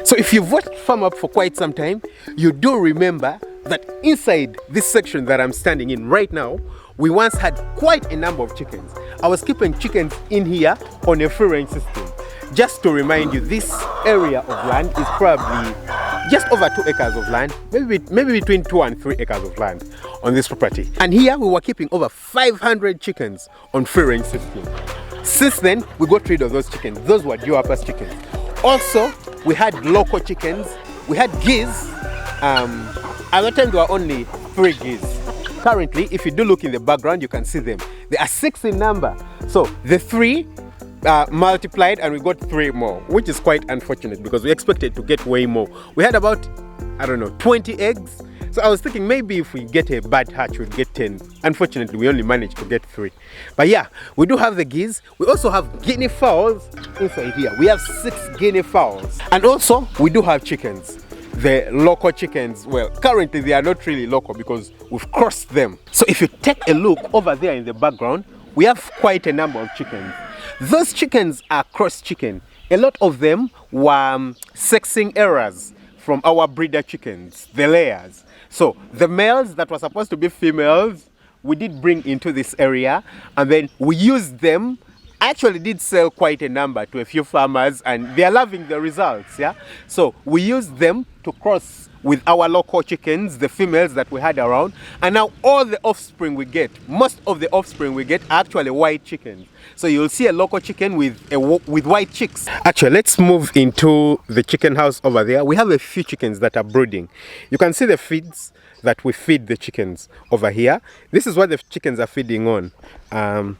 So if you've watched Farm Up for quite some time, you do remember that inside this section that I'm standing in right now, we once had quite a number of chickens. I was keeping chickens in here on a free range system. Just to remind you, this area of land is probably just over 2 acres of land, maybe between 2 and 3 acres of land on this property. And here we were keeping over 500 chickens on free range system. Since then, we got rid of those chickens. Those were dual-purpose chickens. Also, we had local chickens. We had geese. At that time, there were only 3 geese. Currently, if you do look in the background, you can see them. There are 6 in number. So the 3 multiplied and we got 3 more, which is quite unfortunate because we expected to get way more. We had about, 20 eggs. So I was thinking maybe if we get a bad hatch, we'd get 10. Unfortunately, we only managed to get 3. But yeah, we do have the geese. We also have guinea fowls inside here. We have 6 guinea fowls. And also, we do have chickens. The local chickens, well, currently they are not really local because we've crossed them. So if you take a look over there in the background, we have quite a number of chickens. Those chickens are cross chicken. A lot of them were sexing errors from our breeder chickens, the layers. So the males that were supposed to be females, we did bring into this area and then we used them. I actually did sell quite a number to a few farmers and they are loving the results, yeah? So we used them to cross with our local chickens, the females that we had around, and now all the offspring we get, most of the offspring we get are actually white chickens. So you'll see a local chicken with white chicks. Actually, let's move into the chicken house over there. We have a few chickens that are brooding. You can see the feeds that we feed the chickens over here. This is what the chickens are feeding on.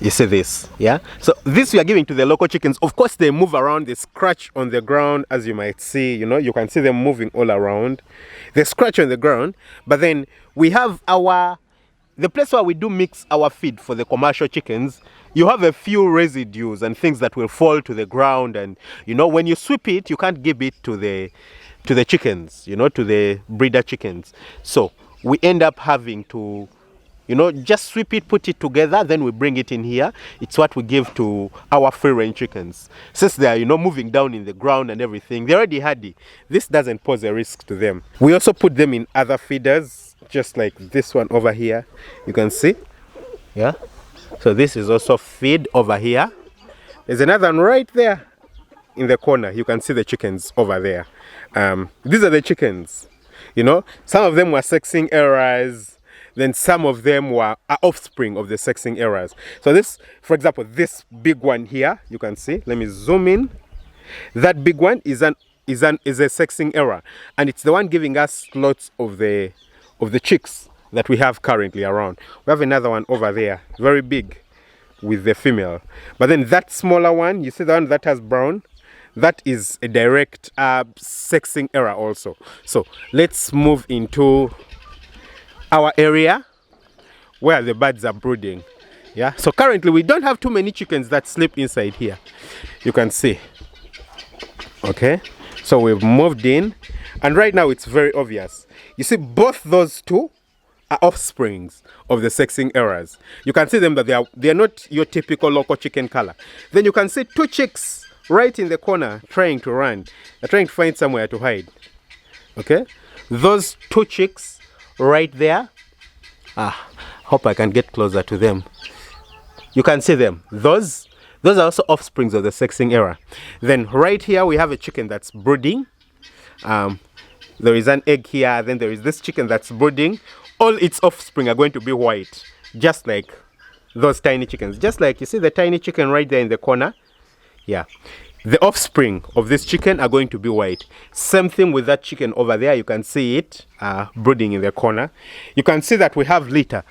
You see this, yeah? So this we are giving to the local chickens. Of course, they move around, they scratch on the ground, as you might see, you can see them moving all around. They scratch on the ground, but then we have the place where we do mix our feed for the commercial chickens. You have a few residues and things that will fall to the ground, and when you sweep it, you can't give it to the chickens, to the breeder chickens. So we end up having to just sweep it, put it together, then we bring it in here. It's what we give to our free range chickens. Since they are, moving down in the ground and everything, they're already hardy. This doesn't pose a risk to them. We also put them in other feeders, just like this one over here. You can see, yeah? So this is also feed over here. There's another one right there in the corner. You can see the chickens over there. These are the chickens. Some of them were sexing errors. Then some of them are offspring of the sexing errors. So this, for example, this big one here, you can see, let me zoom in. That big one is a sexing error. And it's the one giving us lots of the chicks that we have currently around. We have another one over there, very big, with the female. But then that smaller one, you see the one that has brown? That is a direct sexing error also. So let's move into our area where the birds are brooding. Yeah, so currently we don't have too many chickens that sleep inside here. You can see. Okay, so we've moved in and right now it's very obvious. You see, both those two are offsprings of the sexing errors. You can see them that they are not your typical local chicken color. Then you can see 2 chicks right in the corner trying to run. They're trying to find somewhere to hide. Okay, those 2 chicks right there. Hope I can get closer to them. You can see them. Those are also offsprings of the sexing error. Then right here we have a chicken that's brooding. There is an egg here. Then there is this chicken that's brooding. All its offspring are going to be white, just like those tiny chickens. Just like you see the tiny chicken right there in the corner. Yeah. The offspring of this chicken are going to be white. Same thing with that chicken over there. You can see it brooding in the corner. You can see that we have litter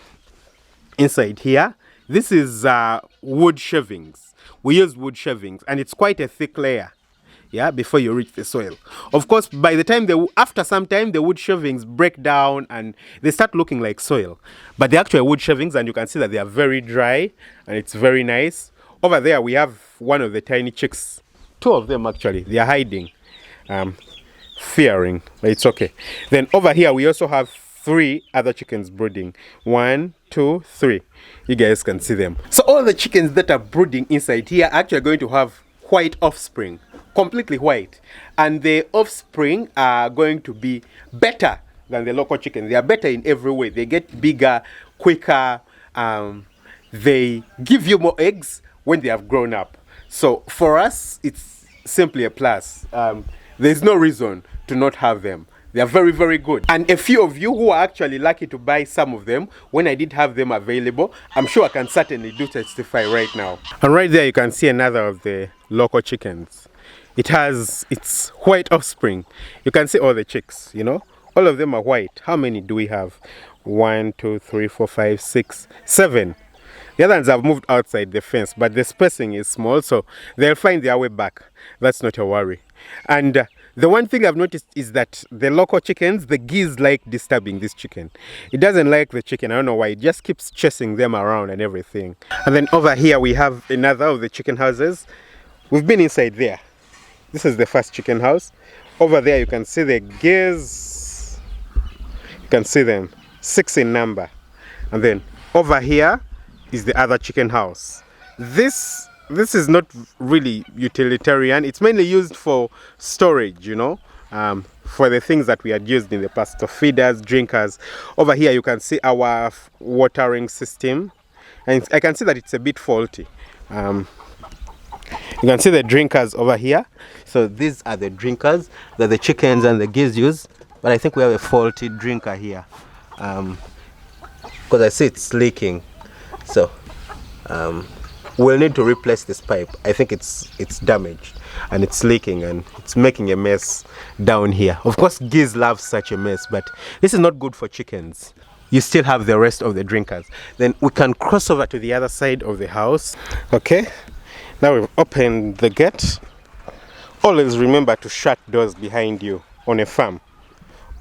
inside here. This is wood shavings. We use wood shavings and it's quite a thick layer, yeah, before you reach the soil. Of course, by the time after some time, the wood shavings break down and they start looking like soil. But they're actually wood shavings and you can see that they are very dry and it's very nice. Over there, we have one of the tiny chicks. 2 of them actually, they are hiding, fearing, but it's okay. Then over here we also have 3 other chickens brooding. 1, 2, 3. You guys can see them. So all the chickens that are brooding inside here are actually going to have white offspring completely white, and the offspring are going to be better than the local chicken. They are better in every way. They get bigger, quicker. They give you more eggs when they have grown up. So for us, it's simply a plus. There's no reason to not have them. They are very, very good. And a few of you who are actually lucky to buy some of them, when I did have them available, I'm sure I can certainly do testify right now. And right there you can see another of the local chickens. It has its white offspring. You can see all the chicks, you know. All of them are white. How many do we have? 1, 2, 3, 4, 5, 6, 7. The other ones have moved outside the fence, but the spacing is small, so they'll find their way back. That's not a worry. And the one thing I've noticed is that the local chickens, the geese like disturbing this chicken. It doesn't like the chicken. I don't know why. It just keeps chasing them around and everything. And then over here we have another of the chicken houses. We've been inside there. This is the first chicken house. Over there you can see the geese. You can see them, 6 in number. And then over here is the other chicken house. This is not really utilitarian. It's mainly used for storage, you know, for the things that we had used in the past, so feeders, drinkers. Over here you can see our watering system, and I can see that it's a bit faulty. You can see the drinkers over here. So these are the drinkers that the chickens and the geese use, but I think we have a faulty drinker here, because I see it's leaking. So we'll need to replace this pipe. I think it's damaged and it's leaking and it's making a mess down here. Of course geese love such a mess, but this is not good for chickens. You still have the rest of the drinkers. Then we can cross over to the other side of the house. Okay, now we've opened the gate. Always remember to shut doors behind you on a farm.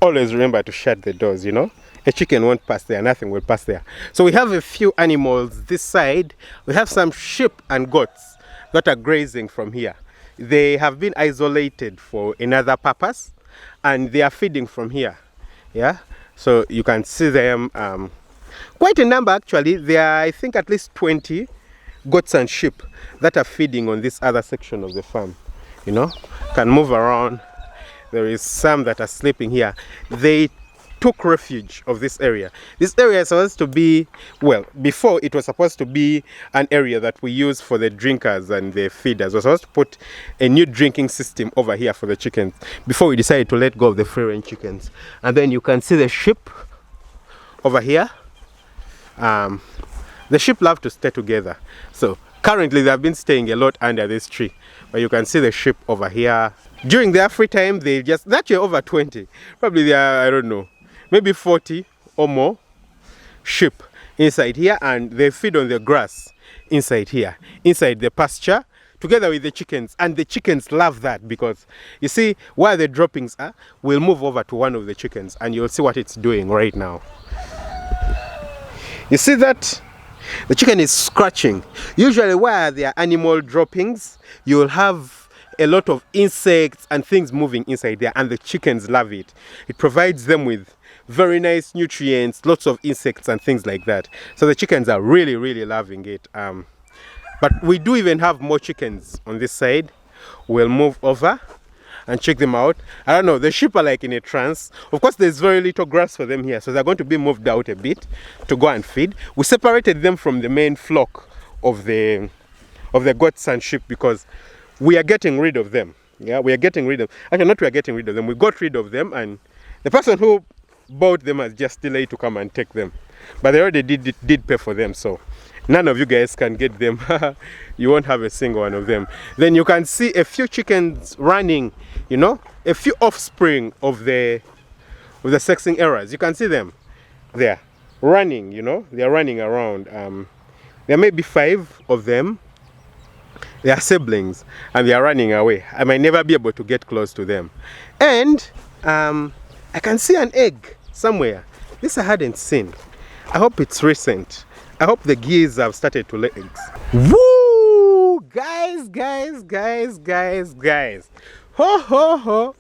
Always remember to shut the doors, you know. A chicken won't pass there, nothing will pass there. So we have a few animals this side. We have some sheep and goats that are grazing from here. They have been isolated for another purpose, and they are feeding from here. Yeah, so you can see them, quite a number actually. There are, I think, at least 20 goats and sheep that are feeding on this other section of the farm. You know, can move around. There is some that are sleeping here. They took refuge of this area. This area is supposed to be, well, before it was supposed to be an area that we use for the drinkers and the feeders. We're supposed to put a new drinking system over here for the chickens before we decided to let go of the free range chickens. And then you can see the sheep over here. The sheep love to stay together. So currently they have been staying a lot under this tree, but you can see the sheep over here. During their free time, they're actually over 20. Probably they are, I don't know, maybe 40 or more sheep inside here, and they feed on the grass inside here, inside the pasture, together with the chickens. And the chickens love that, because you see where the droppings are. We'll move over to one of the chickens and you'll see what it's doing right now. You see that? The chicken is scratching. Usually where there are animal droppings, you'll have a lot of insects and things moving inside there, and the chickens love it. It provides them with very nice nutrients, lots of insects and things like that. So the chickens are really, really loving it. But we do even have more chickens on this side. We'll move over and check them out. I don't know, the sheep are like in a trance. Of course there's very little grass for them here, so they're going to be moved out a bit to go and feed. We separated them from the main flock of the goats and sheep because we are getting rid of them. Yeah, we are getting rid of, actually not we are getting rid of them, we got rid of them, and the person who bought them has just delayed to come and take them. But they already did pay for them, so none of you guys can get them. You won't have a single one of them. Then you can see a few chickens running, you know, a few offspring of the sexing errors. You can see them there running, you know, they are running around. There may be 5 of them. They are siblings and they are running away. I might never be able to get close to them. And I can see an egg somewhere. This I hadn't seen. I hope it's recent. I hope the geese have started to lay eggs. Woo! Guys. Ho ho ho!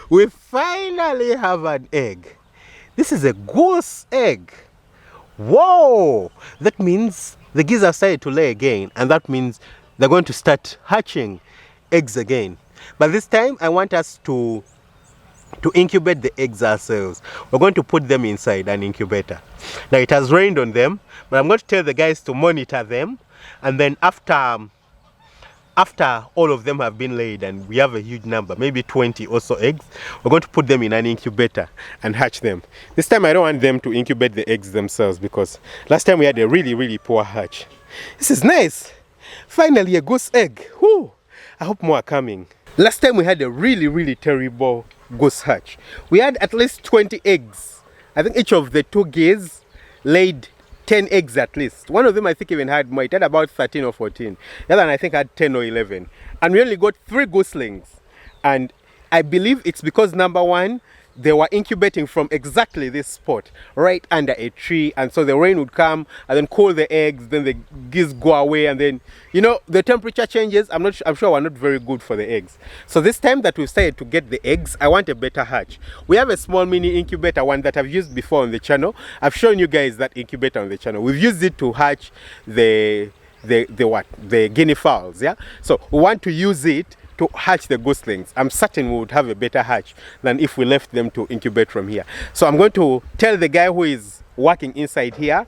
We finally have an egg. This is a goose egg. Whoa! That means the geese have started to lay again, and that means they're going to start hatching eggs again. But this time I want us to incubate the eggs ourselves. We're going to put them inside an incubator. Now it has rained on them, but I'm going to tell the guys to monitor them, and then after all of them have been laid and we have a huge number, maybe 20 or so eggs, we're going to put them in an incubator and hatch them. This time I don't want them to incubate the eggs themselves, because last time we had a really poor hatch. This is nice. Finally a goose egg. Whew. I hope more are coming. Last time we had a really terrible goose hatch. We had at least 20 eggs. I think each of the two geese laid 10 eggs at least. One of them I think even had more. It had about 13 or 14. The other one I think had 10 or 11. And we only got 3 goslings. And I believe it's because, number one, they were incubating from exactly this spot, right under a tree, and so the rain would come and then cool the eggs, then the geese go away, and then, you know, the temperature changes. I'm sure we're not very good for the eggs. So this time that we've decided to get the eggs, I want a better hatch. We have a small mini incubator, one that I've used before on the channel. I've shown you guys that incubator on the channel. We've used it to hatch the guinea fowls, yeah? So we want to use it to hatch the goslings. I'm certain we would have a better hatch than if we left them to incubate from here. So I'm going to tell the guy who is working inside here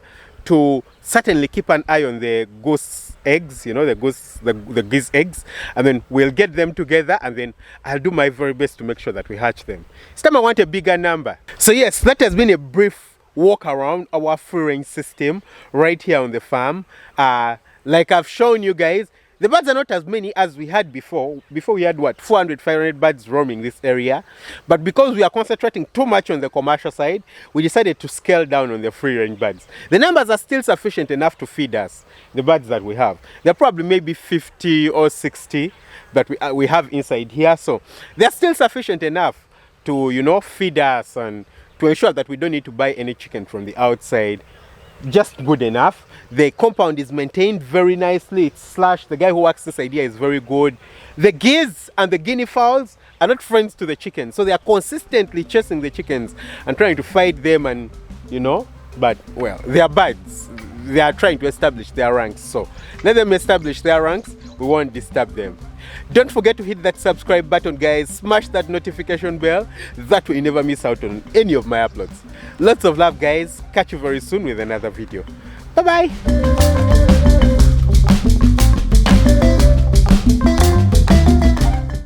to certainly keep an eye on the goose eggs, you know, the geese eggs, and then we'll get them together, and then I'll do my very best to make sure that we hatch them. This time I want a bigger number. So yes, that has been a brief walk around our free range system right here on the farm. Like I've shown you guys, the birds are not as many as we had before. Before we had, what, 400, 500 birds roaming this area. But because we are concentrating too much on the commercial side, we decided to scale down on the free range birds. The numbers are still sufficient enough to feed us, the birds that we have. There are probably maybe 50 or 60 that we have inside here. So they're still sufficient enough to, you know, feed us and to ensure that we don't need to buy any chicken from the outside. Just good enough. The compound is maintained very nicely. It's slashed. The guy who works this idea is very good. The geese and the guinea fowls are not friends to the chickens, so they are consistently chasing the chickens and trying to fight them, and, you know, but, well, they are birds. They are trying to establish their ranks, so let them establish their ranks. We won't disturb them. Don't forget to hit that subscribe button, guys. Smash that notification bell. That way you never miss out on any of my uploads. Lots of love, guys. Catch you very soon with another video. Bye bye.